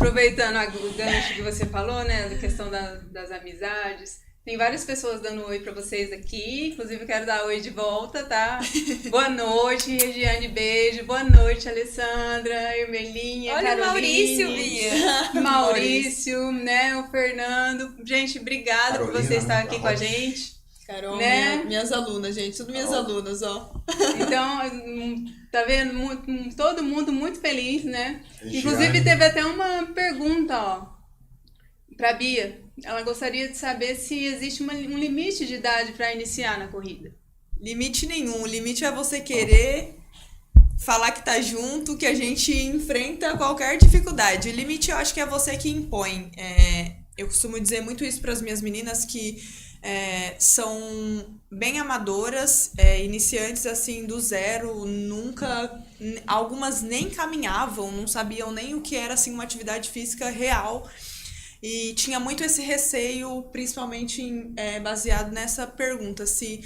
aproveitando o gancho que você falou, né, da questão das amizades, tem várias pessoas dando oi pra vocês aqui, inclusive eu quero dar oi de volta, tá? Boa noite, Regiane, beijo. Boa noite, Alessandra, Ermelinha, Olha o Maurício, Caroline, Bia. Maurício, né, o Fernando. Gente, obrigada por você Carolina, estar né? aqui com a gente. Carol, Né? minhas alunas, gente. Tudo minhas Carol. alunas, ó. Então, tá vendo? Todo mundo muito feliz, né? Regiane. Inclusive, teve até uma pergunta, ó, pra Bia. Ela gostaria de saber se existe um limite de idade para iniciar na corrida. Limite nenhum. O limite é você querer falar que tá junto, que a gente enfrenta qualquer dificuldade. O limite eu acho que é você que impõe. Eu costumo dizer muito isso para as minhas meninas que são bem amadoras, iniciantes assim do zero, nunca, algumas nem caminhavam, não sabiam nem o que era assim uma atividade física real. E tinha muito esse receio, principalmente baseado nessa pergunta, se,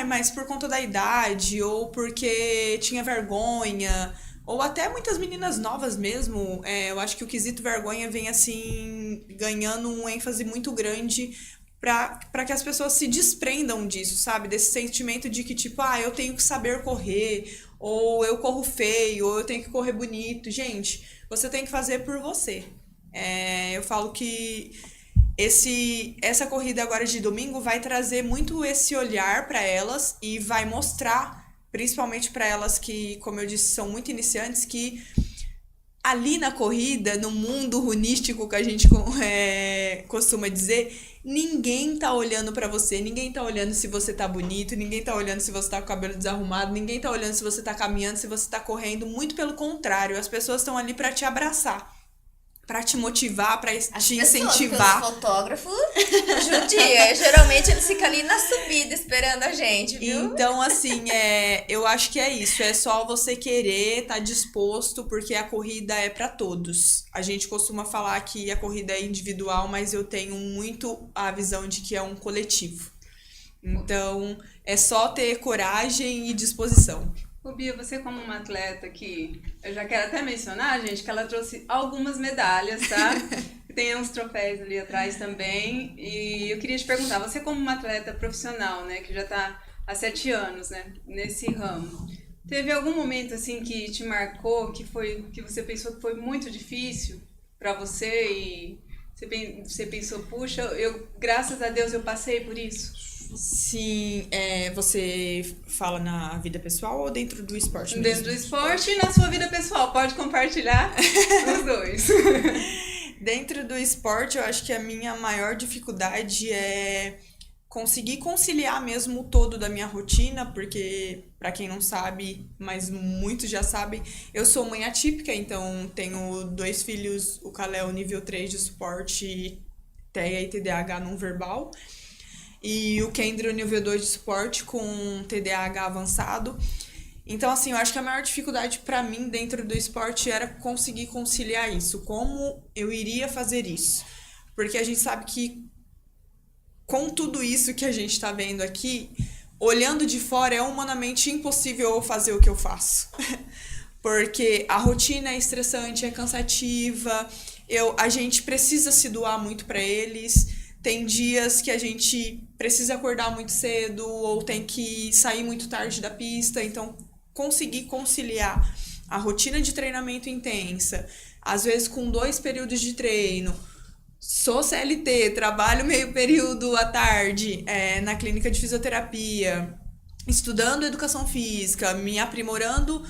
mas por conta da idade, ou porque tinha vergonha, ou até muitas meninas novas mesmo, eu acho que o quesito vergonha vem assim, ganhando um ênfase muito grande para que as pessoas se desprendam disso, sabe? Desse sentimento de que, tipo, eu tenho que saber correr, ou eu corro feio, ou eu tenho que correr bonito. Gente, você tem que fazer por você. Eu falo que essa corrida agora de domingo vai trazer muito esse olhar para elas e vai mostrar, principalmente para elas que, como eu disse, são muito iniciantes, que ali na corrida, no mundo runístico que a gente costuma dizer, ninguém tá olhando pra você, ninguém tá olhando se você tá bonito, ninguém tá olhando se você tá com o cabelo desarrumado, ninguém tá olhando se você tá caminhando, se você tá correndo, muito pelo contrário, as pessoas estão ali pra te abraçar, pra te motivar, pra te incentivar. Os fotógrafos judia. Geralmente eles ficam ali na subida esperando a gente, viu? Então, assim, eu acho que é isso. É só você querer, tá disposto, porque a corrida é pra todos. A gente costuma falar que a corrida é individual, mas eu tenho muito a visão de que é um coletivo. Então, é só ter coragem e disposição. Ô Bia, você como uma atleta que, eu já quero até mencionar, gente, que ela trouxe algumas medalhas, tá? Tem uns troféus ali atrás também. E eu queria te perguntar, você como uma atleta profissional, né, que já tá há 7 anos, né, nesse ramo, teve algum momento, assim, que te marcou, que você pensou que foi muito difícil pra você e você pensou, puxa, graças a Deus eu passei por isso? Sim, você fala na vida pessoal ou dentro do esporte mesmo? Dentro do esporte e na sua vida pessoal, pode compartilhar os dois. Dentro do esporte, eu acho que a minha maior dificuldade é conseguir conciliar mesmo o todo da minha rotina, porque, pra quem não sabe, mas muitos já sabem, eu sou mãe atípica, então tenho 2 filhos, o Kalel nível 3 de suporte, TEA e TDAH não verbal, e o Kendra nível 2 de suporte com TDAH avançado. Então, assim, eu acho que a maior dificuldade pra mim dentro do esporte era conseguir conciliar isso. Como eu iria fazer isso? Porque a gente sabe que com tudo isso que a gente tá vendo aqui, olhando de fora, é humanamente impossível eu fazer o que eu faço. Porque a rotina é estressante, é cansativa, a gente precisa se doar muito pra eles. Tem dias que a gente precisa acordar muito cedo ou tem que sair muito tarde da pista, então conseguir conciliar a rotina de treinamento intensa, às vezes com 2 períodos de treino, sou CLT, trabalho meio período à tarde na clínica de fisioterapia, estudando educação física, me aprimorando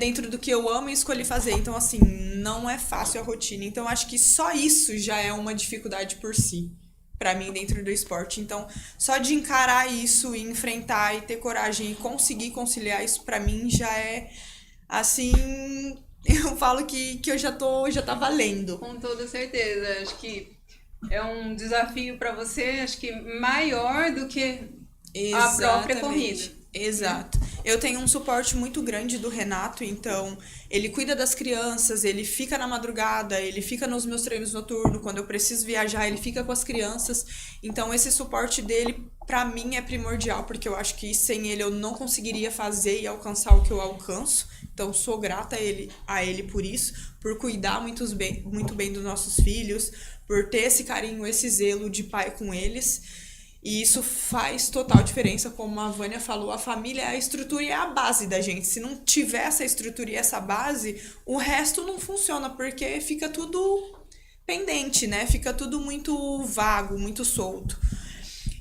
dentro do que eu amo e escolhi fazer. Então, assim, não é fácil a rotina. Então, acho que só isso já é uma dificuldade por si, pra mim, dentro do esporte. Então, só de encarar isso e enfrentar e ter coragem e conseguir conciliar isso, pra mim, já é, assim, eu falo que eu já tá valendo. Com toda certeza. Acho que é um desafio pra você, acho que maior do que a própria corrida. Exato. Eu tenho um suporte muito grande do Renato, então ele cuida das crianças, ele fica na madrugada, ele fica nos meus treinos noturnos, quando eu preciso viajar, ele fica com as crianças. Então esse suporte dele, pra mim, é primordial, porque eu acho que sem ele eu não conseguiria fazer e alcançar o que eu alcanço. Então, sou grata a ele por isso, por cuidar muito bem dos nossos filhos, por ter esse carinho, esse zelo de pai com eles. E isso faz total diferença, como a Vânia falou, a família é a estrutura e é a base da gente. Se não tiver essa estrutura e essa base, o resto não funciona, porque fica tudo pendente, né? Fica tudo muito vago, muito solto.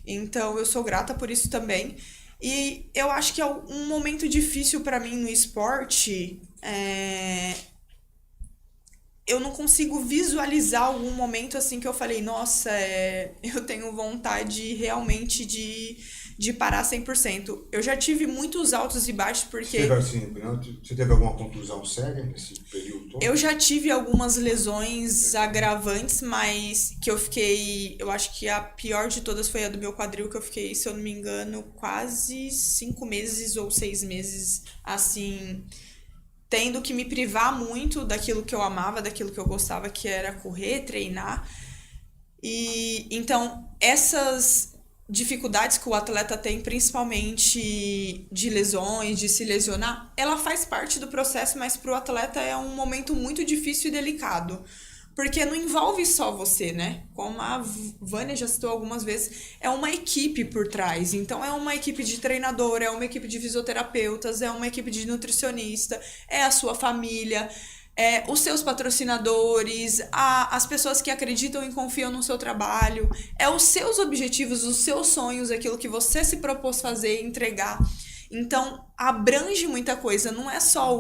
Então, eu sou grata por isso também. E eu acho que é um momento difícil para mim no esporte. Eu não consigo visualizar algum momento assim que eu falei, nossa, eu tenho vontade realmente de parar 100%. Eu já tive muitos altos e baixos, porque... Você teve alguma contusão séria nesse período todo? Eu já tive algumas lesões agravantes, mas que eu acho que a pior de todas foi a do meu quadril, que eu fiquei, se eu não me engano, quase 5 meses ou 6 meses, assim... tendo que me privar muito daquilo que eu amava, daquilo que eu gostava, que era correr, treinar. E então, essas dificuldades que o atleta tem, principalmente de lesões, de se lesionar, ela faz parte do processo, mas para o atleta é um momento muito difícil e delicado. Porque não envolve só você, né? Como a Vânia já citou algumas vezes, é uma equipe por trás. Então, é uma equipe de treinador, é uma equipe de fisioterapeutas, é uma equipe de nutricionista, é a sua família, é os seus patrocinadores, as pessoas que acreditam e confiam no seu trabalho, é os seus objetivos, os seus sonhos, aquilo que você se propôs fazer e entregar. Então, abrange muita coisa. Não é só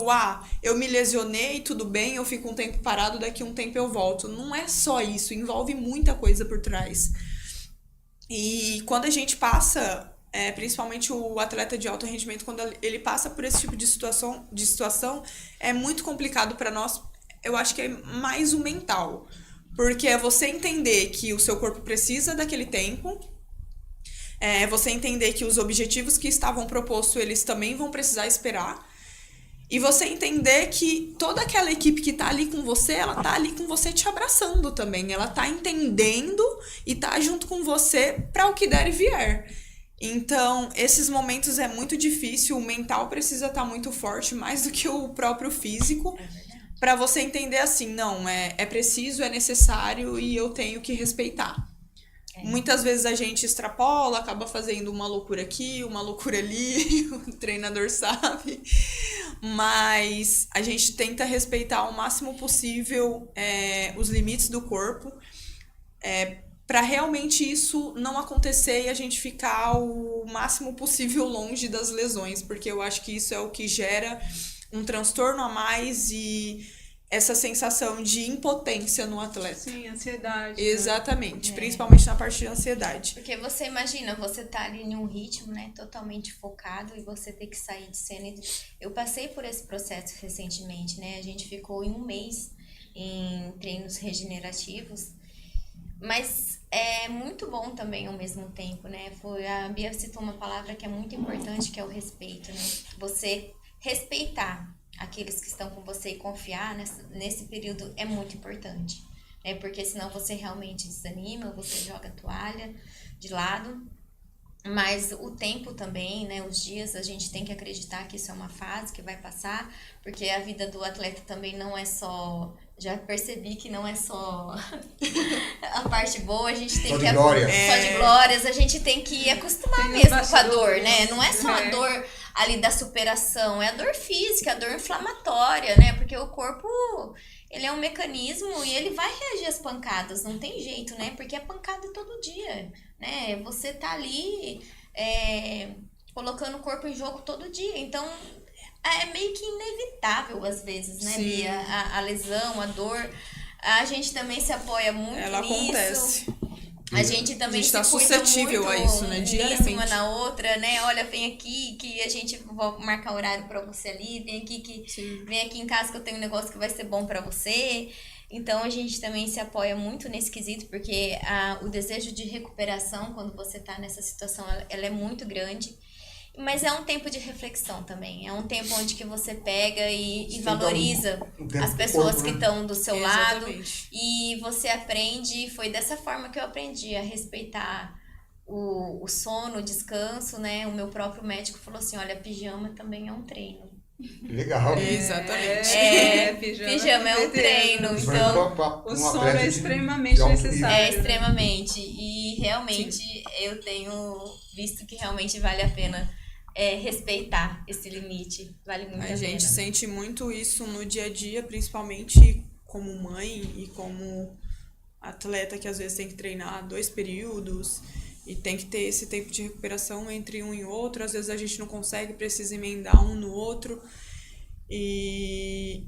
eu me lesionei, tudo bem, eu fico um tempo parado, daqui a um tempo eu volto. Não é só isso, envolve muita coisa por trás. E quando a gente passa, principalmente o atleta de alto rendimento, quando ele passa por esse tipo de situação, é muito complicado para nós. Eu acho que é mais o mental. Porque é você entender que o seu corpo precisa daquele tempo, você entender que os objetivos que estavam propostos, eles também vão precisar esperar. E você entender que toda aquela equipe que tá ali com você, ela tá ali com você te abraçando também. Ela tá entendendo e tá junto com você para o que der e vier. Então, esses momentos é muito difícil. O mental precisa estar muito forte, mais do que o próprio físico. Para você entender assim, não, é preciso, é necessário e eu tenho que respeitar. Muitas vezes a gente extrapola, acaba fazendo uma loucura aqui, uma loucura ali, o treinador sabe, mas a gente tenta respeitar o máximo possível os limites do corpo, para realmente isso não acontecer e a gente ficar o máximo possível longe das lesões, porque eu acho que isso é o que gera um transtorno a mais e essa sensação de impotência no atleta. Sim, ansiedade. Exatamente, principalmente na parte de ansiedade. Porque você imagina, você tá ali em um ritmo, né, totalmente focado e você ter que sair de cena. Eu passei por esse processo recentemente, né, a gente ficou em 1 mês em treinos regenerativos, mas é muito bom também ao mesmo tempo, né, a Bia citou uma palavra que é muito importante, que é o respeito, né, você respeitar aqueles que estão com você e confiar nesse período é muito importante, né? Porque senão você realmente desanima, você joga a toalha de lado, mas o tempo também, né? Os dias, a gente tem que acreditar que isso é uma fase que vai passar, porque a vida do atleta também não é só... Já percebi que não é só a parte boa, a gente tem só que... de glórias. Só de glórias, a gente tem que acostumar mesmo com a dor, né? Não é só a dor ali da superação, é a dor física, a dor inflamatória, né? Porque o corpo, ele é um mecanismo e ele vai reagir às pancadas, não tem jeito, né? Porque é pancada todo dia, né? Você tá ali colocando o corpo em jogo todo dia, então... É meio que inevitável às vezes, né, Bia? A lesão, a dor. A gente também se apoia muito Ela nisso. Acontece. A gente também tá se cuida suscetível muito a isso, né? Diariamente. uma na outra, né? Olha, vem aqui que a gente vai marcar horário pra você ali. Vem aqui em casa que eu tenho um negócio que vai ser bom pra você. Então, a gente também se apoia muito nesse quesito, porque o desejo de recuperação, quando você tá nessa situação, ela é muito grande. Mas é um tempo de reflexão também. É um tempo onde que você pega e valoriza as pessoas que estão do seu lado. E você aprende, foi dessa forma que eu aprendi a respeitar o sono, o descanso, né? O meu próprio médico falou assim, olha, pijama também é um treino. Que legal. Exatamente. Pijama é um treino, Isso então O sono é extremamente necessário. é extremamente. E realmente eu tenho visto que realmente vale a pena respeitar esse limite. Vale muito a pena. A gente sente muito isso no dia a dia, principalmente como mãe e como atleta que às vezes tem que treinar 2 períodos e tem que ter esse tempo de recuperação entre um e outro. Às vezes a gente não consegue, precisa emendar um no outro. E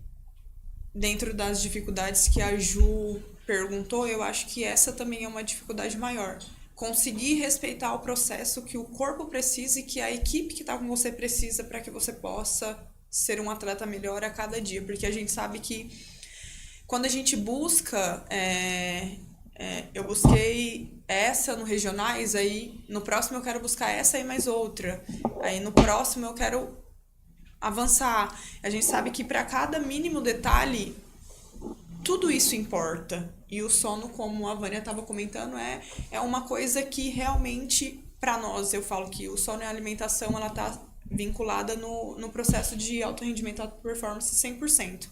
dentro das dificuldades que a Ju perguntou, eu acho que essa também é uma dificuldade maior. Conseguir respeitar o processo que o corpo precisa e que a equipe que está com você precisa para que você possa ser um atleta melhor a cada dia. Porque a gente sabe que quando a gente busca, eu busquei essa no regionais, aí no próximo eu quero buscar essa e mais outra. Aí no próximo eu quero avançar. A gente sabe que para cada mínimo detalhe, tudo isso importa. E o sono, como a Vânia estava comentando, é uma coisa que realmente, para nós, eu falo que o sono e a alimentação, ela está vinculada no processo de alto rendimento, alta performance 100%.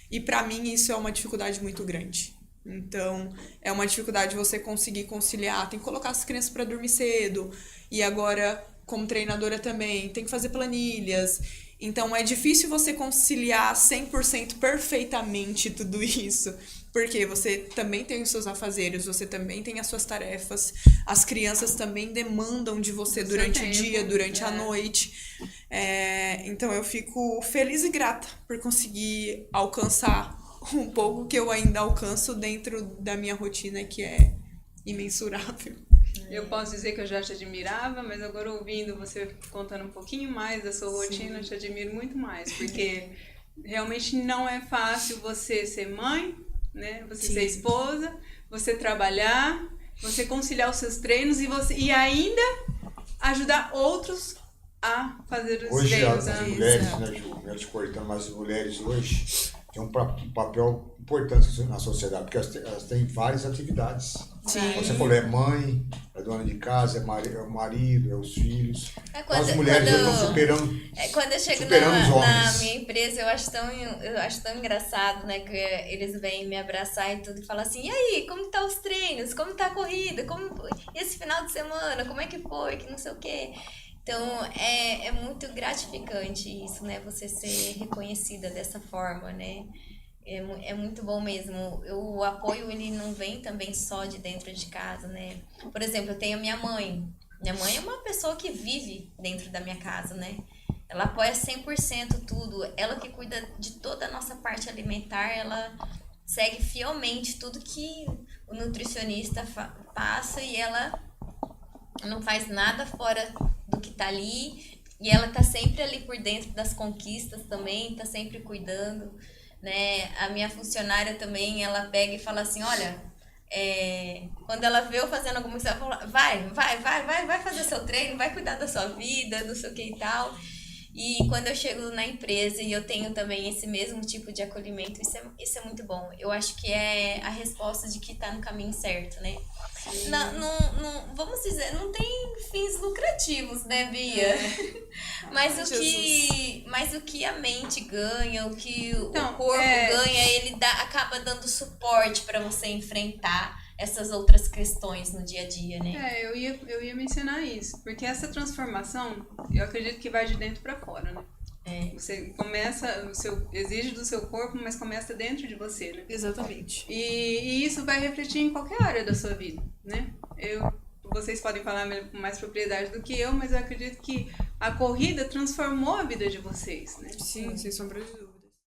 E para mim isso é uma dificuldade muito grande. Então, é uma dificuldade você conseguir conciliar. Tem que colocar as crianças para dormir cedo. E agora, como treinadora também, tem que fazer planilhas. Então, é difícil você conciliar 100% perfeitamente tudo isso. Porque você também tem os seus afazeres, você também tem as suas tarefas. As crianças também demandam de você durante o dia, durante a noite. Então, eu fico feliz e grata por conseguir alcançar um pouco que eu ainda alcanço dentro da minha rotina, que é imensurável. Eu posso dizer que eu já te admirava, mas agora ouvindo você contando um pouquinho mais da sua rotina, eu te admiro muito mais, porque realmente não é fácil você ser mãe, né? Você ser esposa, você trabalhar, você conciliar os seus treinos e ainda ajudar outros a fazer os Hoje treinos. as mulheres, né, Ju, eu te cortando, mas as mulheres hoje têm um papel importante na sociedade, porque elas têm várias atividades. Sim. Você falou, é mãe, é dona de casa, é o marido, é os filhos. Quando, as mulheres já estão superando. Quando eu chego superando os na homens. minha empresa, eu acho tão engraçado, né? Que eles vêm me abraçar e tudo e falam assim, e aí, como tá os treinos? Como tá a corrida? E esse final de semana? Como é que foi? Que não sei o quê. Então, é muito gratificante isso, né? Você ser reconhecida dessa forma, né? É muito bom mesmo. O apoio, ele não vem também só de dentro de casa, né? Por exemplo, eu tenho a minha mãe. Minha mãe é uma pessoa que vive dentro da minha casa, né? Ela apoia 100% tudo. Ela que cuida de toda a nossa parte alimentar, ela segue fielmente tudo que o nutricionista passa e ela não faz nada fora do que tá ali. E ela tá sempre ali por dentro das conquistas também, tá sempre cuidando, né? A minha funcionária também, ela pega e fala assim, olha, quando ela vê eu fazendo alguma coisa, ela fala, vai fazer seu treino, vai cuidar da sua vida, não sei o que e tal. E quando eu chego na empresa e eu tenho também esse mesmo tipo de acolhimento, isso é muito bom. Eu acho que é a resposta de que tá no caminho certo, né? Não, vamos dizer, não tem fins lucrativos, né, Bia? Mas o que a mente ganha, o que o corpo ganha, ele acaba dando suporte para você enfrentar essas outras questões no dia a dia, né? Eu ia mencionar isso, porque essa transformação, eu acredito que vai de dentro para fora, né? Você começa, exige do seu corpo, mas começa dentro de você, né? Exatamente. E isso vai refletir em qualquer área da sua vida, né? Vocês podem falar com mais propriedade do que eu, mas eu acredito que a corrida transformou a vida de vocês, né? Sim, sem sombra de dúvida.